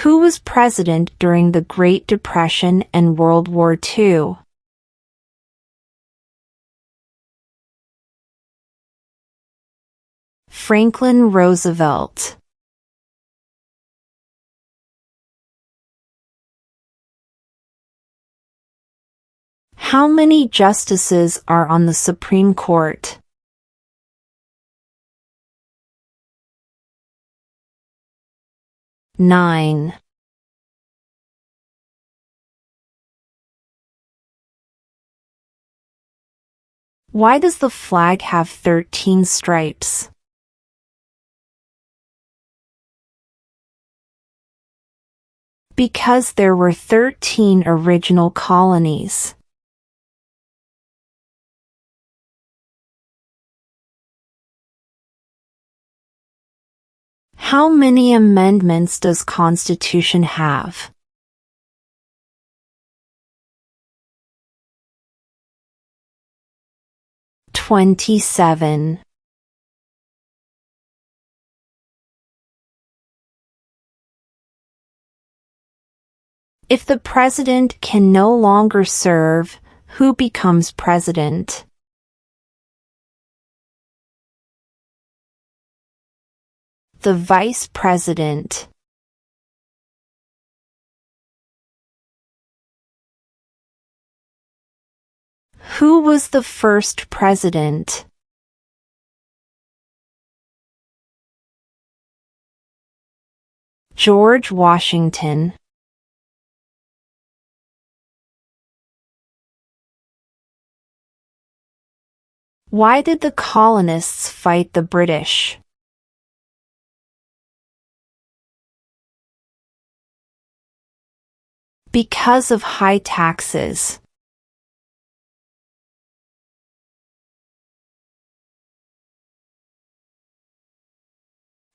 Who was president during the Great Depression and World War II? Franklin Roosevelt. How many justices are on the Supreme Court? 9. Why does the flag have 13 stripes? Because there were 13 original colonies. How many amendments does Constitution have? 27. If the president can no longer serve, who becomes president? The vice president. Who was the first president? George Washington. Why did the colonists fight the British? Because of high taxes.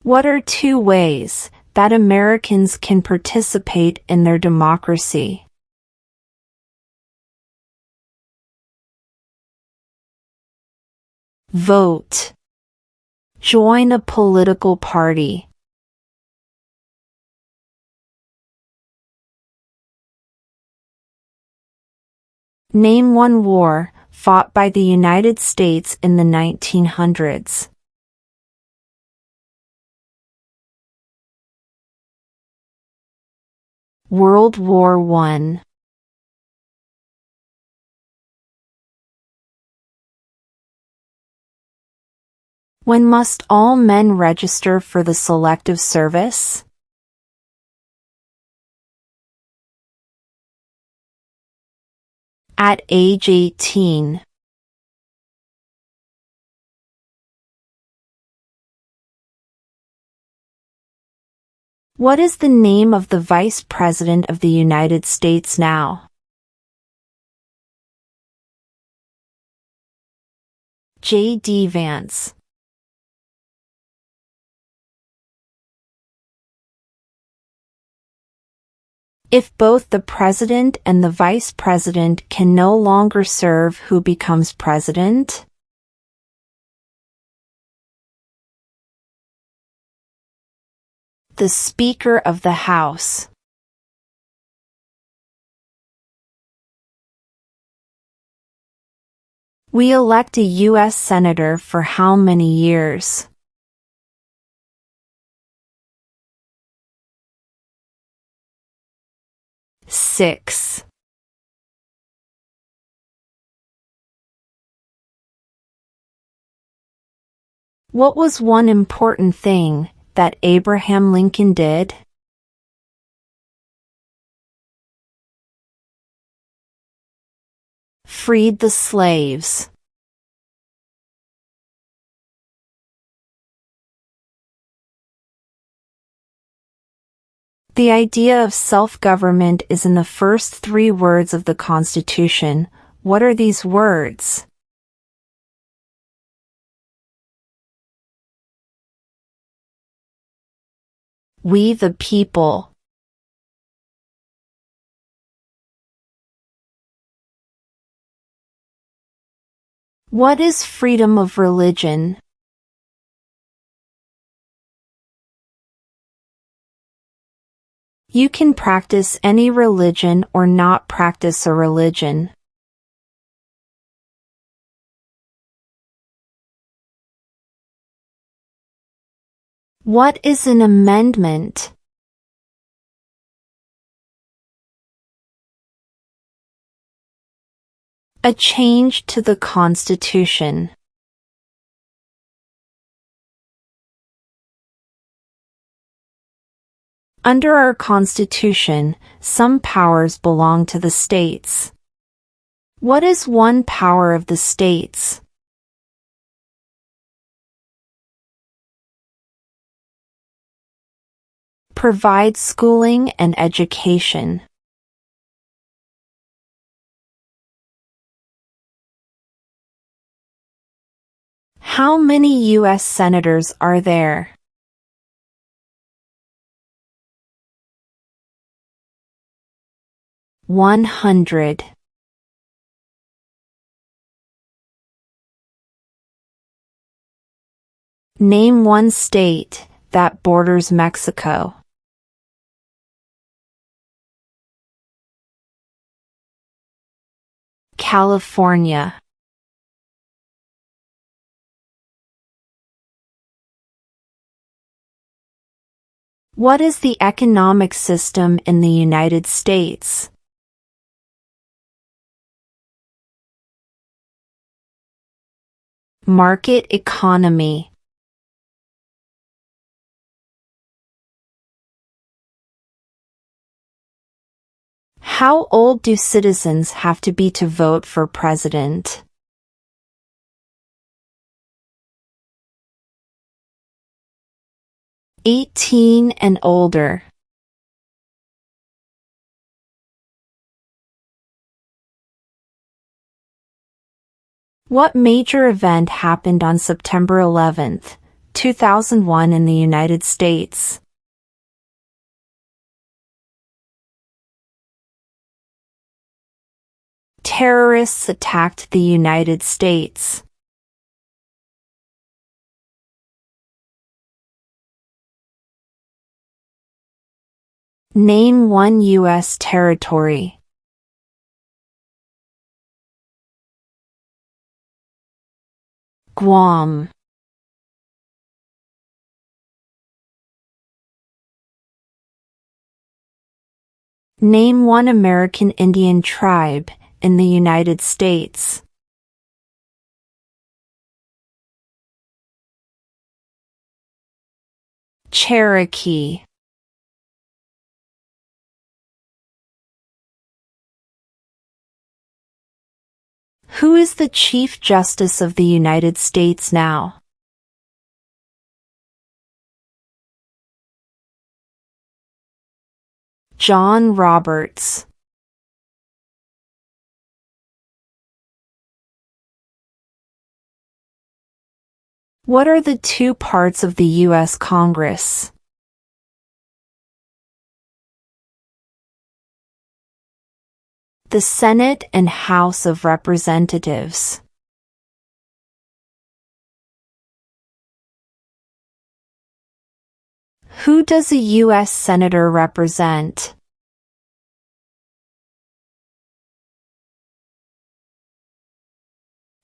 What are 2 ways that Americans can participate in their democracy? Vote. Join a political party. Name one war fought by the United States in the 1900s. World War I. When must all men register for the Selective Service? At age 18. What is the name of the Vice President of the United States now? J.D. Vance. If both the president and the vice president can no longer serve, who becomes president? The Speaker of the House. We elect a U.S. Senator for how many years? 6. What was one important thing that Abraham Lincoln did? Freed the slaves. The idea of self-government is in the first 3 words of the Constitution. What are these words? We the people. What is freedom of religion? You can practice any religion or not practice a religion. What is an amendment? A change to the Constitution. Under our Constitution, some powers belong to the states. What is one power of the states? Provide schooling and education. How many U.S. senators are there? $100. Name one state that borders Mexico. California. What is the economic system in the United States? Market economy. How old do citizens have to be to vote for president? 18 and older. What major event happened on September 11, 2001 in the United States? Terrorists attacked the United States. Name one U.S. territory. Guam. Name one American Indian tribe in the United States. Cherokee. Who is the Chief Justice of the United States now? John Roberts. What are the two parts of the U.S. Congress? The Senate and House of Representatives. Who does a U.S. Senator represent?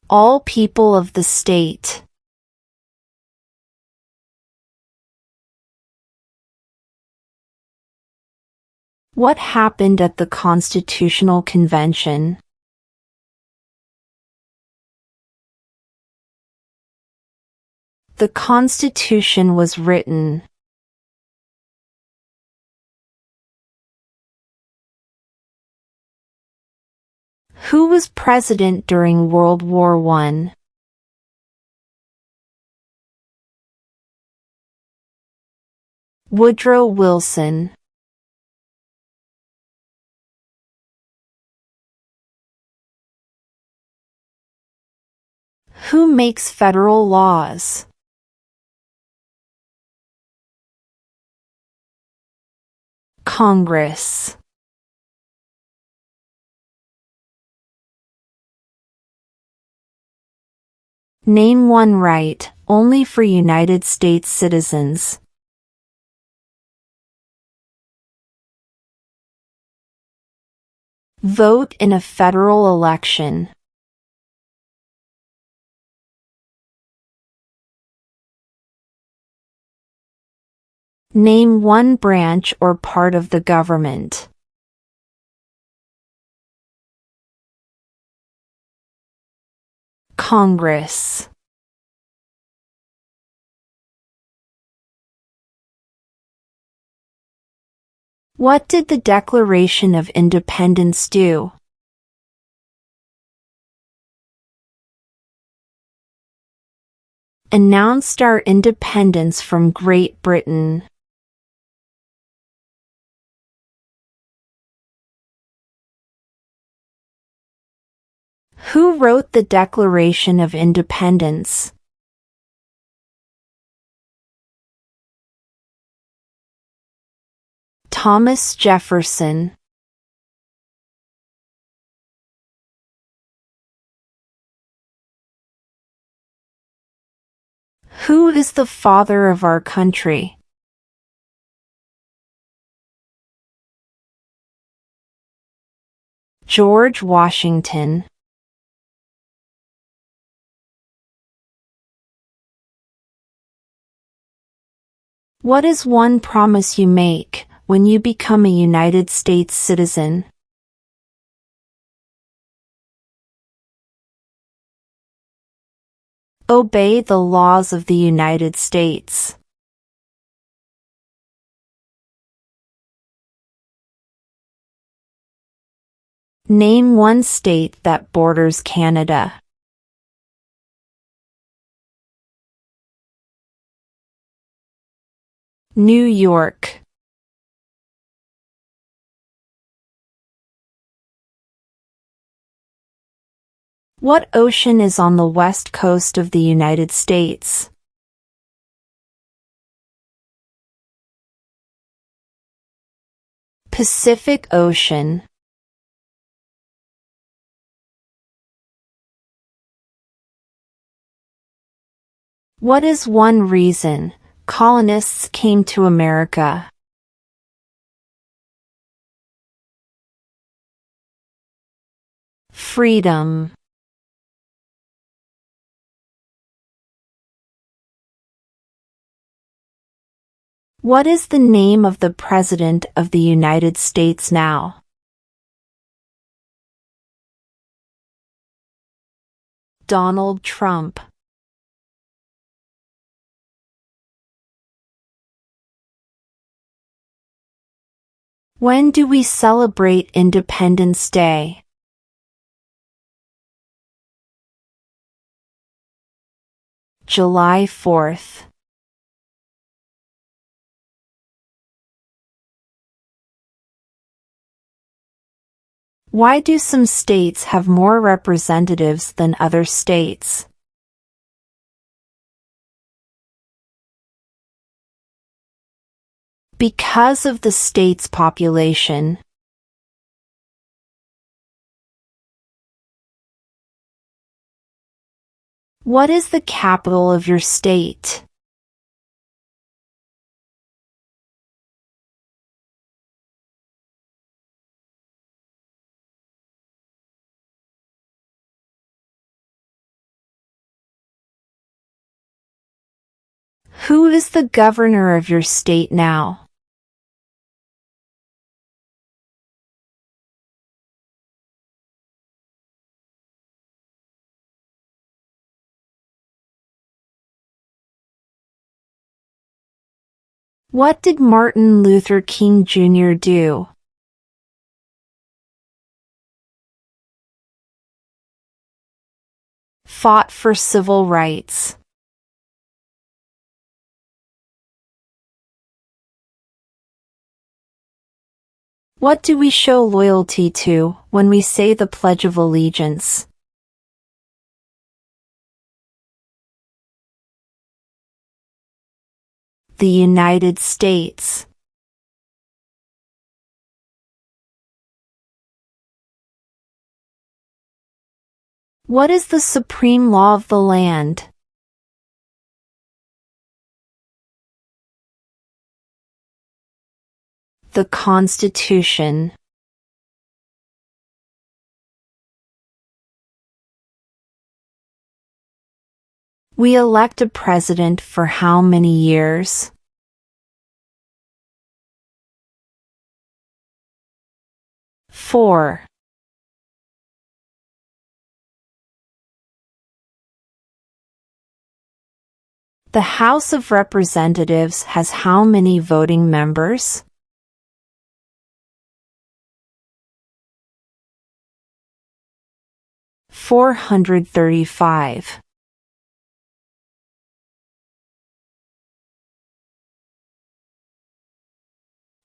All people of the state. What happened at the Constitutional Convention? The Constitution was written. Who was president during World War I? Woodrow Wilson. Who makes federal laws? Congress. Name one right, only for United States citizens. Vote in a federal election. Name one branch or part of the government. Congress. What did the Declaration of Independence do? Announced our independence from Great Britain. Who wrote the Declaration of Independence? Thomas Jefferson. Who is the father of our country? George Washington. What is one promise you make when you become a United States citizen? Obey the laws of the United States. Name one state that borders Canada. New York. What ocean is on the west coast of the United States? Pacific Ocean. What is one reason colonists came to America? Freedom. What is the name of the President of the United States now? Donald Trump. When do we celebrate Independence Day? July 4th. Why do some states have more representatives than other states? Because of the state's population. What is the capital of your state? Who is the governor of your state now? What did Martin Luther King Jr. do? Fought for civil rights. What do we show loyalty to when we say the Pledge of Allegiance? The United States. What is the supreme law of the land? The Constitution. We elect a president for how many years? Four. The House of Representatives has how many voting members? 435.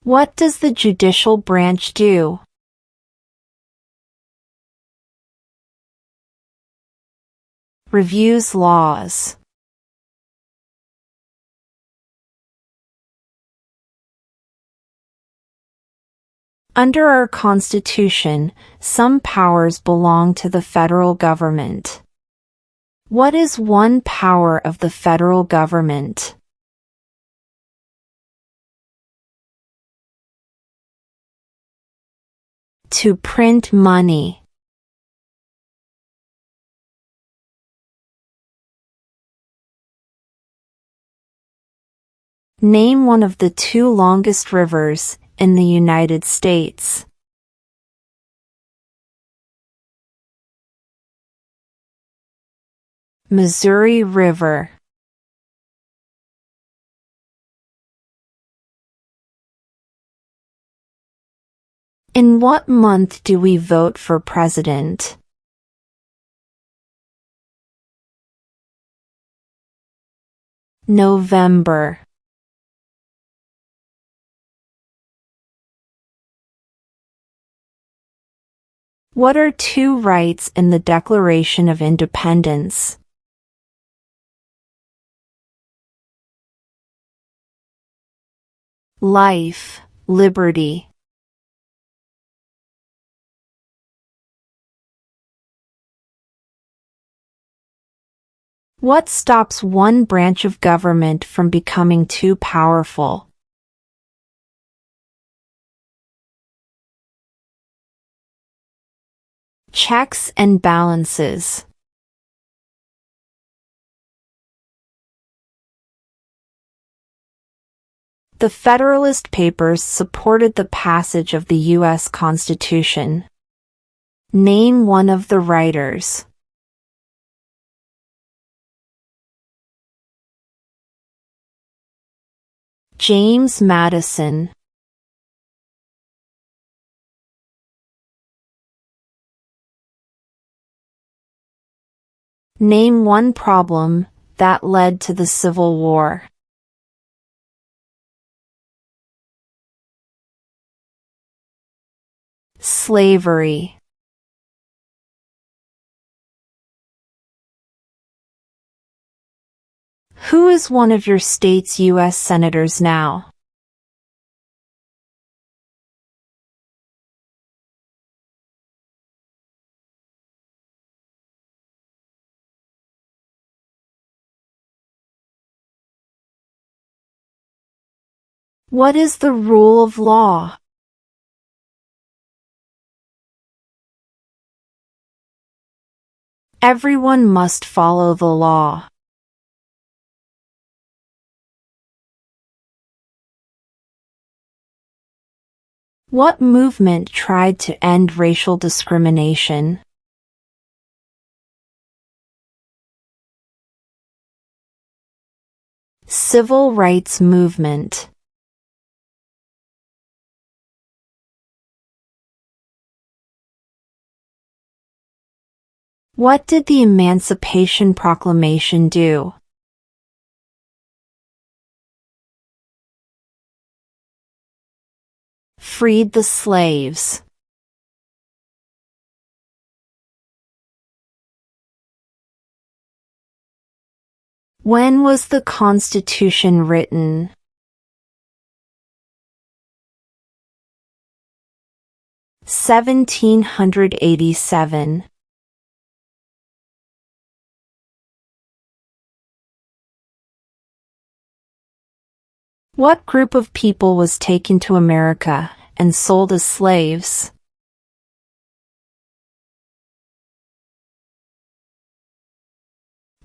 What does the judicial branch do? Reviews laws. Under our Constitution, some powers belong to the federal government. What is one power of the federal government? To print money. Name one of the two longest rivers in the United States. Missouri River. In what month do we vote for president? November. What are two rights in the Declaration of Independence? Life, liberty. What stops one branch of government from becoming too powerful? Checks and balances. The Federalist Papers supported the passage of the U.S. Constitution. Name one of the writers. James Madison. Name one problem that led to the Civil War. Slavery. Who is one of your state's U.S. senators now? What is the rule of law? Everyone must follow the law. What movement tried to end racial discrimination? Civil rights movement. What did the Emancipation Proclamation do? Freed the slaves. When was the Constitution written? 1787. What group of people was taken to America and sold as slaves?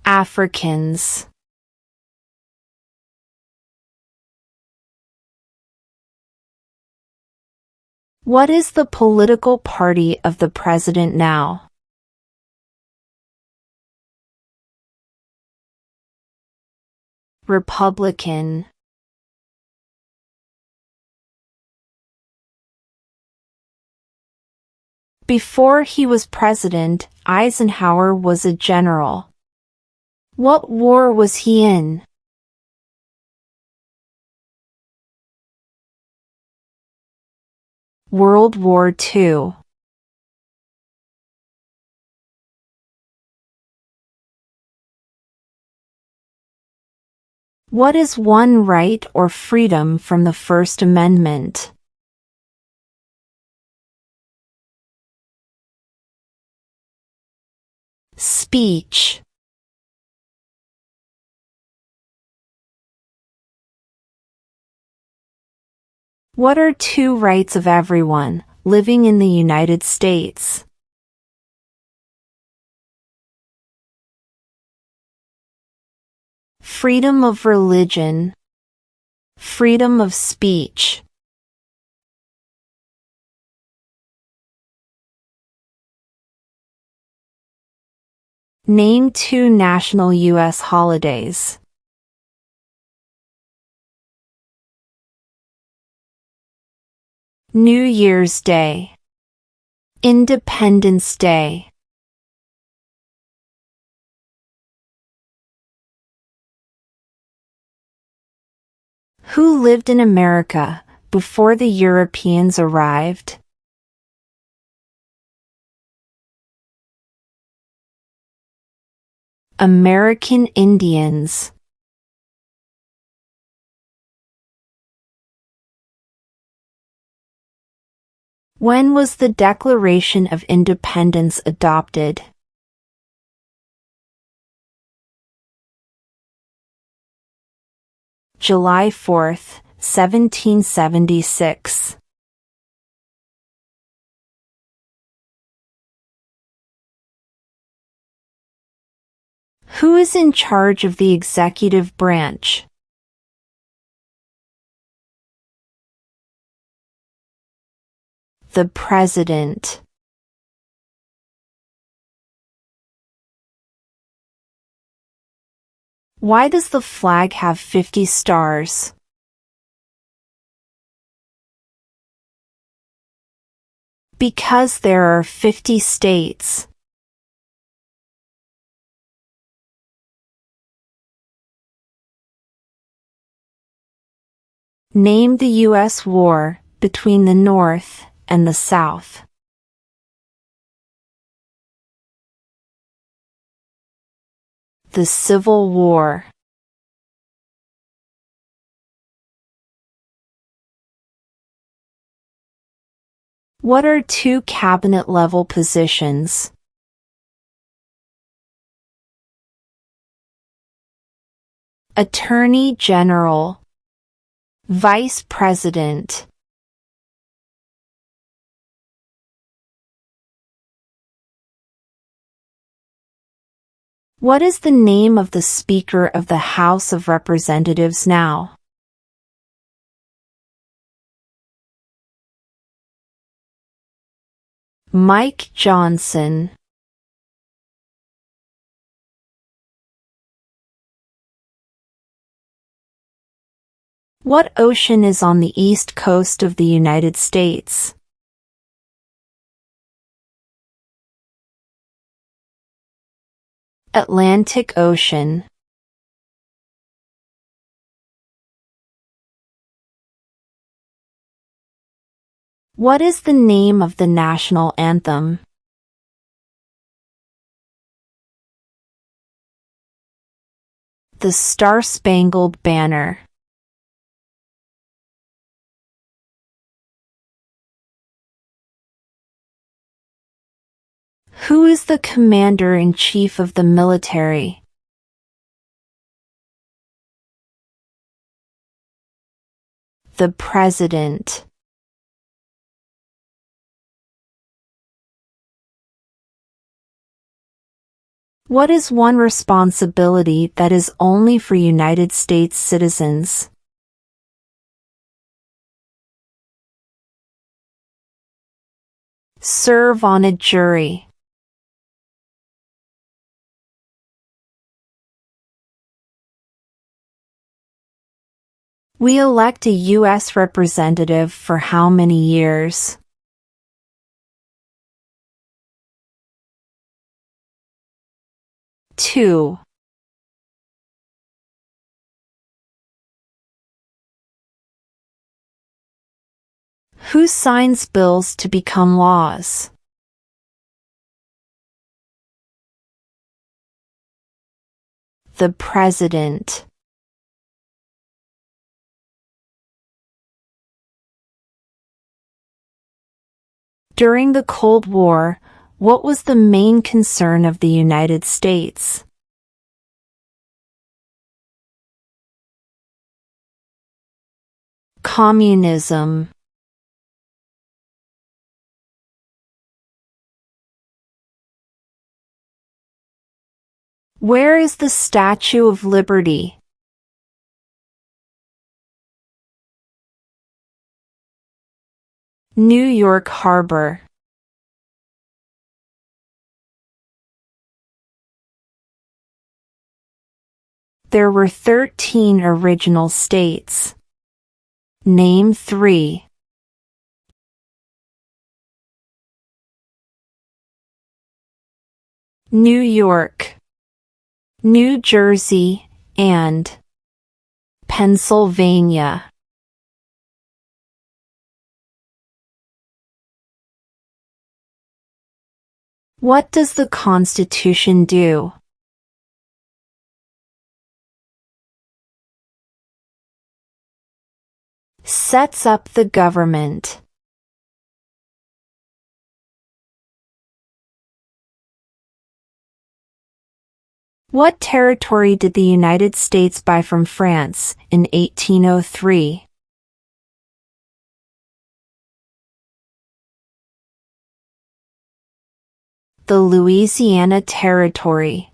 Africans. What is the political party of the president now? Republican. Before he was president, Eisenhower was a general. What war was he in? World War II. What is one right or freedom from the First Amendment? Speech. What are two rights of everyone living in the United States? Freedom of religion. Freedom of speech. Name two national U.S. holidays. New Year's Day. Independence Day. Who lived in America before the Europeans arrived? American Indians. When was the Declaration of Independence adopted? July 4, 1776. Who is in charge of the executive branch? The President. Why does the flag have 50 stars? Because there are 50 states. Name the U.S. war between the North and the South. The Civil War. What are two cabinet-level positions? Attorney General. Vice President. What is the name of the Speaker of the House of Representatives now? Mike Johnson. What ocean is on the east coast of the United States? Atlantic Ocean. What is the name of the national anthem? The Star-Spangled Banner. Who is the Commander-in-Chief of the military? The President. What is one responsibility that is only for United States citizens? Serve on a jury. We elect a U.S. representative for how many years? Two. Who signs bills to become laws? The President. During the Cold War, what was the main concern of the United States? Communism. Where is the Statue of Liberty? New York Harbor. There were 13 original states. Name 3. New York, New Jersey, and Pennsylvania. What does the Constitution do? Sets up the government. What territory did the United States buy from France in 1803? The Louisiana Territory.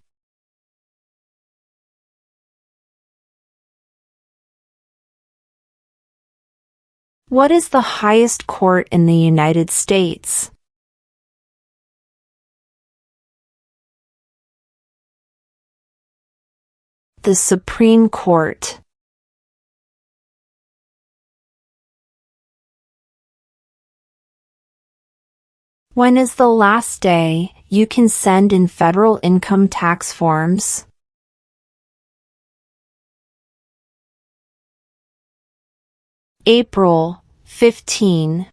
What is the highest court in the United States? The Supreme Court. When is the last day you can send in federal income tax forms? April 15.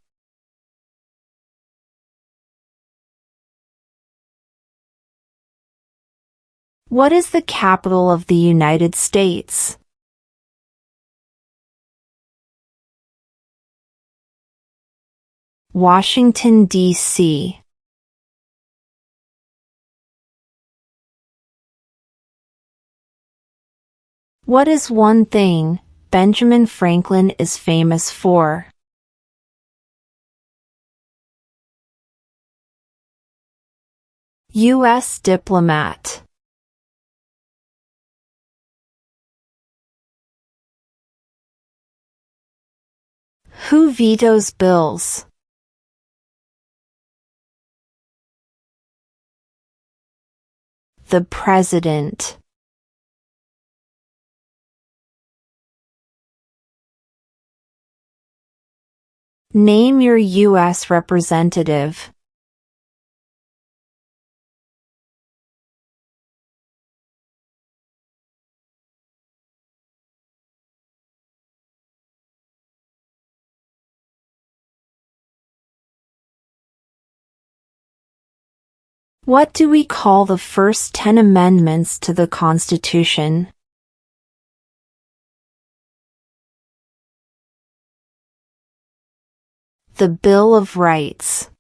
What is the capital of the United States? Washington, D.C. What is one thing Benjamin Franklin is famous for? U.S. diplomat. Who vetoes bills? The President. Name your U.S. representative. What do we call the first 10 amendments to the Constitution? The Bill of Rights.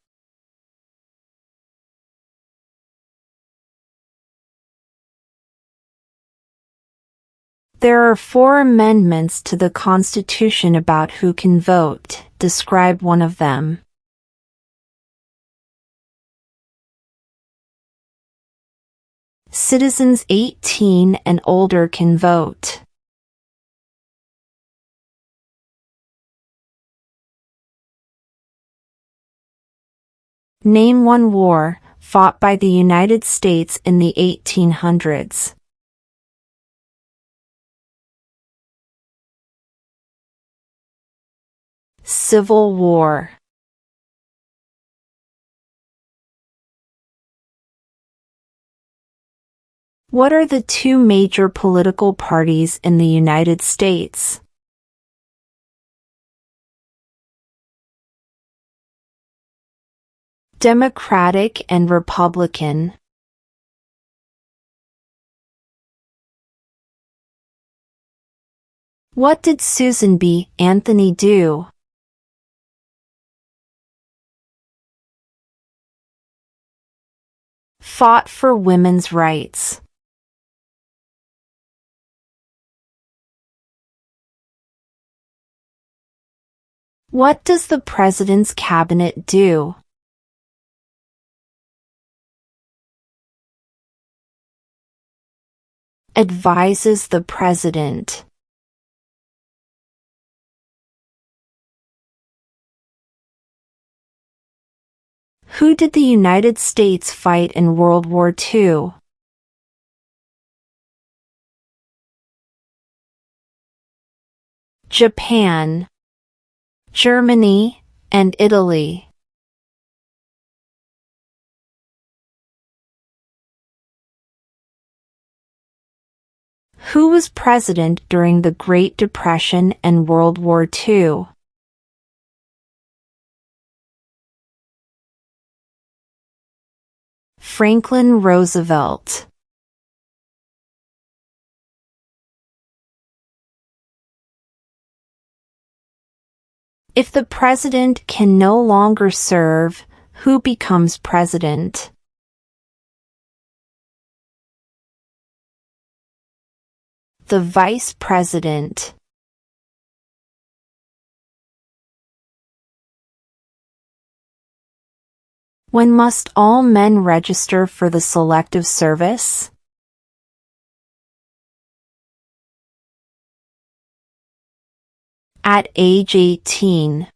There are 4 amendments to the Constitution about who can vote. Describe one of them. Citizens 18 and older can vote. Name one war fought by the United States in the 1800s. Civil War. What are the two major political parties in the United States? Democratic and Republican. What did Susan B. Anthony do? Fought for women's rights. What does the President's Cabinet do? Advises the President. Who did the United States fight in World War II? Japan, Germany, and Italy. Who was president during the Great Depression and World War II? Franklin Roosevelt. If the president can no longer serve, who becomes president? The vice president. When must all men register for the Selective Service? At age 18.